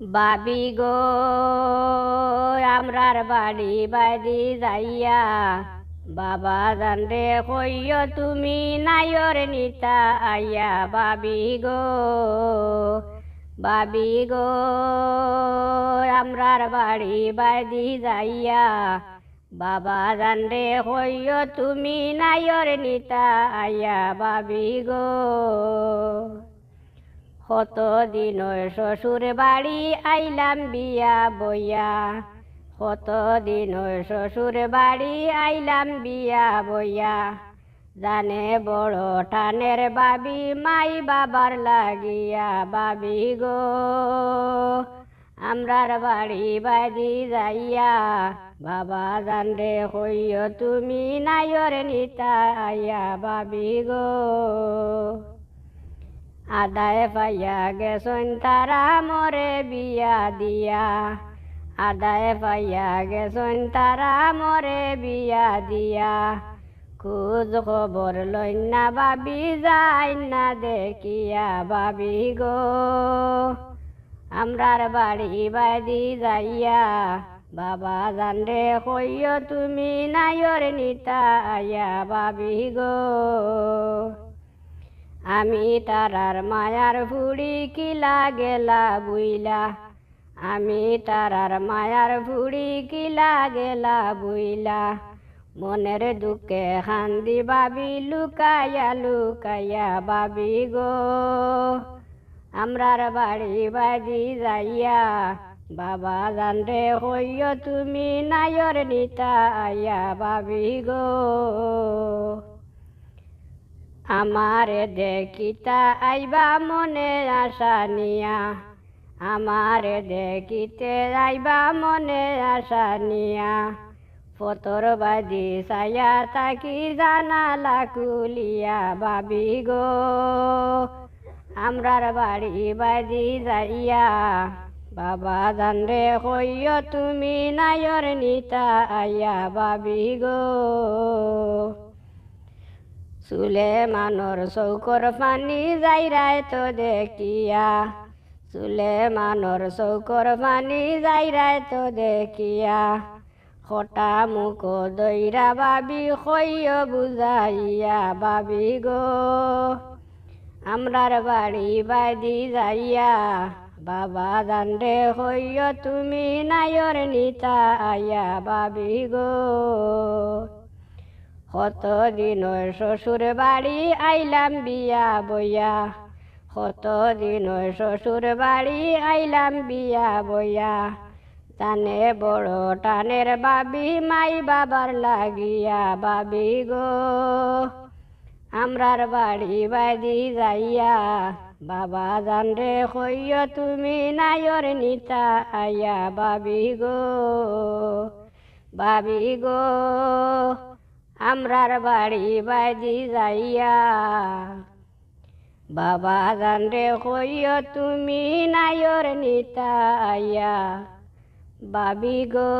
বাবি গো আমরার বাড়ি বাড়ি যাইয়া বাবা জানরে কইয় তুমি নাইর নিতা আইয়া বাবি গো আমরার বাড়ি বাড়ি যাইয়া বাবা জানরে কইয় তুমি নাইর নিতা আইয়া বাবি গো কত দিন শ্বশুর বাড়ি আইলাম বিয়া বইয়া কত দিন শ্বশুর বাড়ি আইলাম বিয়া বইয়া জানে বড় টানের বাবি মাই বাবার লাগিয়া বাবি গো আমরার বাড়ি বাড়ি যাইয়া বাবা জানরে কইয় তুমি নাইর নিতা আইয়া বাবি গো আদায় পাইয়া গেছন তারা মরে বিয়া দিয়া আদায় পাইয়া গেছন তারা মরে বিয়া দিয়া খোঁজ খবর লইনা বাবি যাই না দেখিয়া বাবি গো আমরার বাড়ি বাড়ি যাইয়া বাবা জানরে কইয় তুমি নাইর নিতা আইয়া বাবি গো আমি তারার মায়ার ভুড়ি কিলা গেলা বুইলা আমি তারার মায়ার ভুড়ি কিলা গেলা বুইলা মনের দুঃখে কান্দি বাবি লুকাইয়া লুকাইয়া বাবি গো আমরার বাড়ি বাড়ি যাইয়া বাবা জানরে কইয় তুমি নাইর নিতা আইয়া বাবি গো আমারে দেখিতা আইবা মনে আশা নিয়া আমারে দেখিতে আইবা মনে আশা নিয়া পতর বাজি সায়া তাকি জানালা কুলিয়া বাবি গো আমরার বাড়ি বাড়ি যাইয়া বাবা জানরে কইয় তুমি নাইর নিতা আইয়া বাবি গো চুলে মানর চৌকর পানি যাইরায় তো দেখিয়া চুলে মানর চৌকর পানি যাইরায় তো দেখিয়া খটা মুখ দইরা বাবি কইয় বুঝাইয়া বাবি গো আমরার বাড়ি বাড়ি যাইয়া বাবা জানরে কইয় তুমি নাইর নিতা আইয়া বাবি গো কত দিন শ্বশুর বাড়ি আইলাম বিয়া বইয়া কত দিন শ্বশুর বাড়ি আইলাম বিয়া বইয়া জানে বড় টানের বাবি মাই বাবার লাগিয়া বাবি গো আমরার বাড়ি বাড়ি যাইয়া বাবা জানরে কইয় তুমি নাইর নিতা আইয়া বাবি গো আমরার বাড়ি বাড়ি যাইয়া বাবা জানরে কইয় তুমি নাইর নিতা আইয়া বাবি গো।